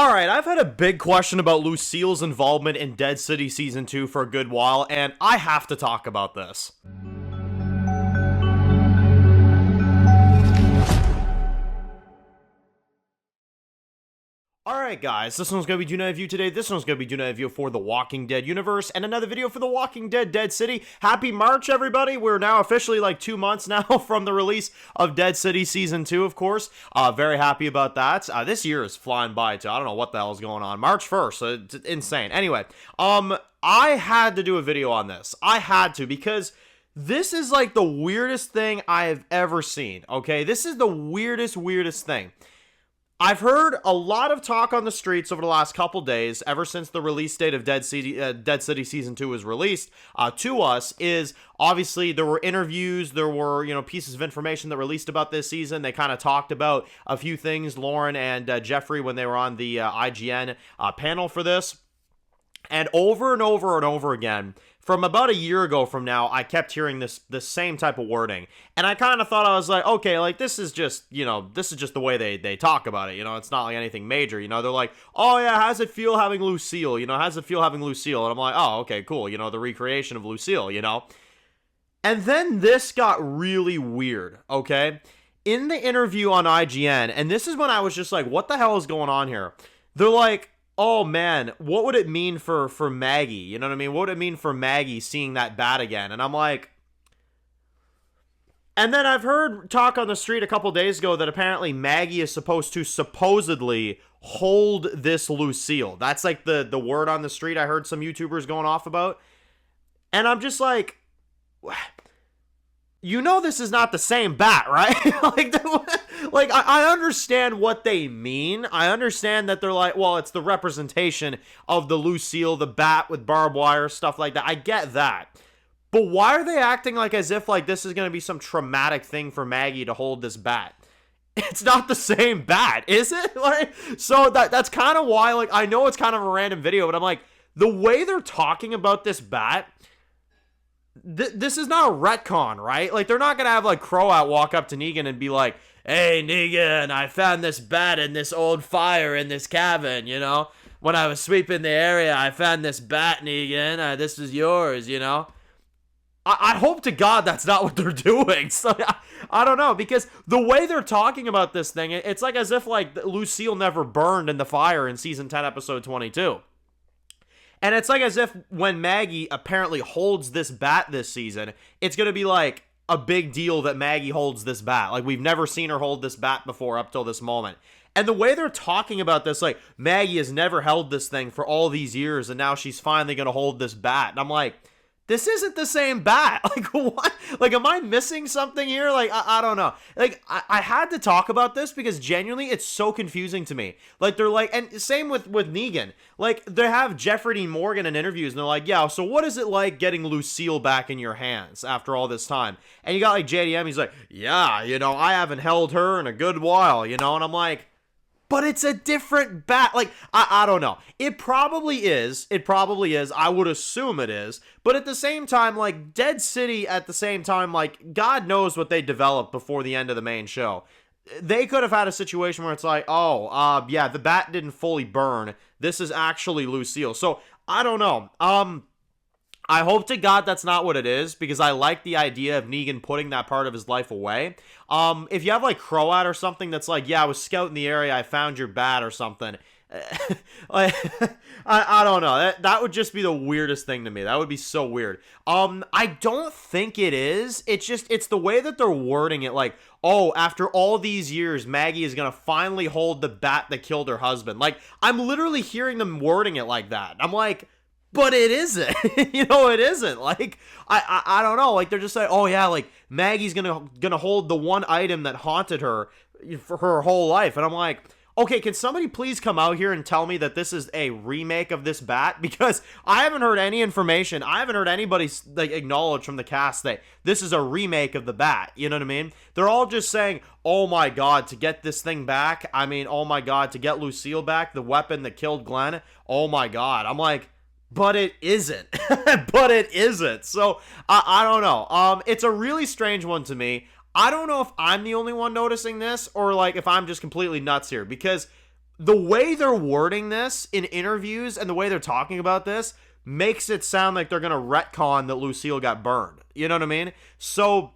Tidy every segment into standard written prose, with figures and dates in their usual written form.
Alright, I've had a big question about Lucille's involvement in Dead City Season 2 for a good while, and I have to talk about this. Alright guys, this one's gonna be doing a review today, this one's gonna be doing a review for the Walking Dead universe, and another video for the Walking Dead Dead City. Happy March, everybody! We're now officially like 2 months now from the release of Dead City Season 2, of course. Very happy about that. This year is flying by too. I don't know what the hell is going on. March 1st, it's insane. Anyway, I had to do a video on this. I had to, because this is like the weirdest thing I have ever seen, okay? This is the weirdest thing. I've heard a lot of talk on the streets over the last couple days, ever since the release date of Dead City Season 2 was released to us, is obviously there were interviews, there were, pieces of information that released about this season. They kind of talked about a few things, Lauren and Jeffrey, when they were on the IGN panel for this. And over and over and over again, from about a year ago from now, I kept hearing this same type of wording. And I kind of thought, I was like, okay, like, this is just the way they talk about it, it's not like anything major, they're like, oh yeah, how's it feel having Lucille, how's it feel having Lucille? And I'm like, oh, okay, cool, the recreation of Lucille, And then this got really weird, okay? In the interview on IGN, and this is when I was just like, what the hell is going on here? They're like, oh man, what would it mean for Maggie? You know what I mean? What would it mean for Maggie seeing that bat again? And I'm like... And then I've heard talk on the street a couple days ago that apparently Maggie is supposed to supposedly hold this Lucille. That's like the word on the street I heard some YouTubers going off about. And I'm just like... this is not the same bat, right? I understand what they mean. I understand that they're like, well, it's the representation of the Lucille, the bat with barbed wire, stuff like that. I get that. But why are they acting like as if like this is going to be some traumatic thing for Maggie to hold this bat? It's not the same bat, is it? So that's kind of why, I know it's kind of a random video, but I'm like, the way they're talking about this bat... This is not a retcon, right? They're not gonna have Croat walk up to Negan and be like, hey Negan, I found this bat in this old fire in this cabin, when I was sweeping the area, I found this bat, Negan, this is yours, I hope to God that's not what they're doing. So I don't know, because the way they're talking about this thing, it's like as if Lucille never burned in the fire in season 10 episode 22. And it's like as if when Maggie apparently holds this bat this season, it's going to be like a big deal that Maggie holds this bat. We've never seen her hold this bat before up till this moment. And the way they're talking about this, Maggie has never held this thing for all these years, and now she's finally going to hold this bat. And I'm like, this isn't the same bat. What? Am I missing something here? I don't know. I had to talk about this because genuinely it's so confusing to me. They're and same with Negan. They have Jeffrey Dean Morgan in interviews and they're like, yeah, so what is it like getting Lucille back in your hands after all this time? And you got JDM, he's like, yeah, I haven't held her in a good while, and I'm like, but it's a different bat. I don't know. It probably is. I would assume it is. But at the same time, Dead City, at the same time, God knows what they developed before the end of the main show. They could have had a situation where it's like, oh, yeah, the bat didn't fully burn. This is actually Lucille. So, I don't know. I hope to God that's not what it is, because I like the idea of Negan putting that part of his life away. If you have Croat or something that's yeah, I was scouting the area, I found your bat or something. I don't know. That would just be the weirdest thing to me. That would be so weird. I don't think it is. It's the way that they're wording it. Oh, after all these years, Maggie is gonna finally hold the bat that killed her husband. I'm literally hearing them wording it like that. I'm like, but it isn't. It isn't. I don't know. They're just oh yeah, Maggie's gonna hold the one item that haunted her for her whole life. And I'm like, okay, can somebody please come out here and tell me that this is a remake of this bat? Because I haven't heard any information. I haven't heard anybody acknowledge from the cast that this is a remake of the bat. You know what I mean? They're all just saying, oh my God, to get this thing back. I mean, oh my God, to get Lucille back, the weapon that killed Glenn. Oh my God. I'm like, but it isn't. But it isn't. So, I don't know. It's a really strange one to me. I don't know if I'm the only one noticing this, or if I'm just completely nuts here, because the way they're wording this in interviews and the way they're talking about this makes it sound like they're going to retcon that Lucille got burned. You know what I mean? So,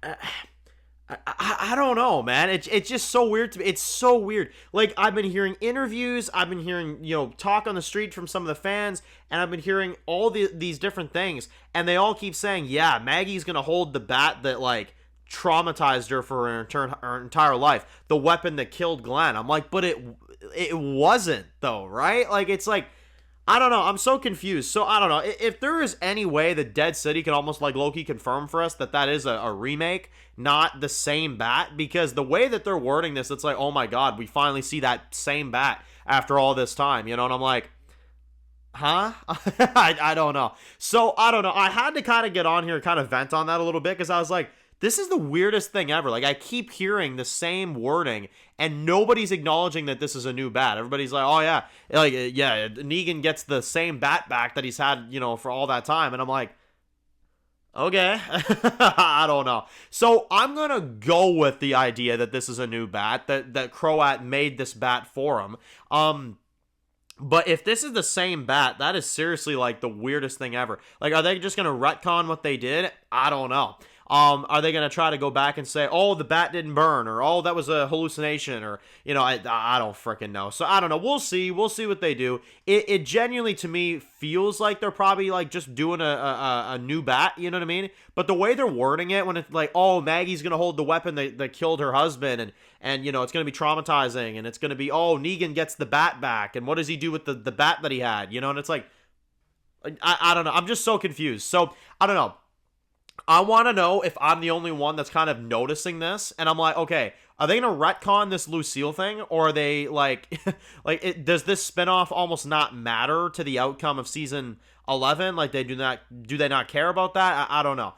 I don't know, man. It's just so weird to me. It's so weird. Like, I've been hearing interviews. I've been hearing, talk on the street from some of the fans. And I've been hearing all these different things. And they all keep saying, yeah, Maggie's going to hold the bat that, like, traumatized her for her entire life. The weapon that killed Glenn. I'm like, but it wasn't, though, right? Like, it's like, I don't know. I'm so confused. So, I don't know. If there is any way that Dead City can almost, like, low-key confirm for us that is a remake, not the same bat, because the way that they're wording this, it's like, oh my god, we finally see that same bat after all this time, and I'm like, huh? I don't know. So, I don't know. I had to kind of get on here and kind of vent on that a little bit, because I was like, this is the weirdest thing ever. Like, I keep hearing the same wording, and nobody's acknowledging that this is a new bat. Everybody's like, oh, yeah. Like, yeah, Negan gets the same bat back that he's had, for all that time. And I'm like, okay. I don't know. So, I'm going to go with the idea that this is a new bat, that Croat made this bat for him. But if this is the same bat, that is seriously, like, the weirdest thing ever. Like, are they just going to retcon what they did? I don't know. Are they going to try to go back and say, oh, the bat didn't burn, or oh, that was a hallucination, or, I don't freaking know. So, I don't know. We'll see what they do. It genuinely, to me, feels like they're probably, like, just doing a new bat, you know what I mean? But the way they're wording it, when it's like, oh, Maggie's going to hold the weapon that killed her husband, and it's going to be traumatizing, and it's going to be, oh, Negan gets the bat back, and what does he do with the bat that he had, and it's like, I don't know. I'm just so confused. So, I don't know. I want to know if I'm the only one that's kind of noticing this, and I'm like, okay, are they going to retcon this Lucille thing, or are they, like, does this spinoff almost not matter to the outcome of season 11? Like, do they not care about that? I don't know.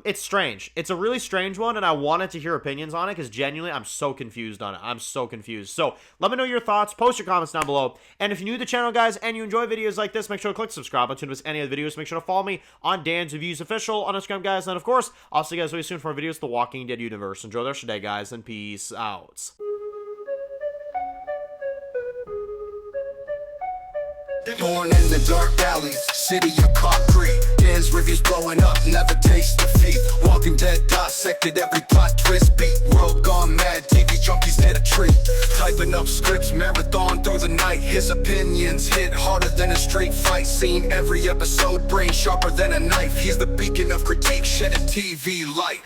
It's strange. It's a really strange one, and I wanted to hear opinions on it, because genuinely, I'm so confused on it. I'm so confused. So, let me know your thoughts. Post your comments down below. And if you're new to the channel, guys, and you enjoy videos like this, make sure to click subscribe button to miss any of the videos. Make sure to follow me on Dan's Reviews Official on Instagram, guys. And, of course, I'll see you guys very soon for more videos of the Walking Dead universe. Enjoy the rest of your day, guys, and peace out. Born in the dark alleys, city of concrete. Dan's reviews blowing up, never taste defeat. Walking Dead dissected every plot twist beat. World gone mad, TV junkies did a treat. Typing up scripts, marathon through the night. His opinions hit harder than a straight fight scene. Every episode, brain sharper than a knife. He's the beacon of critique, shedding TV light.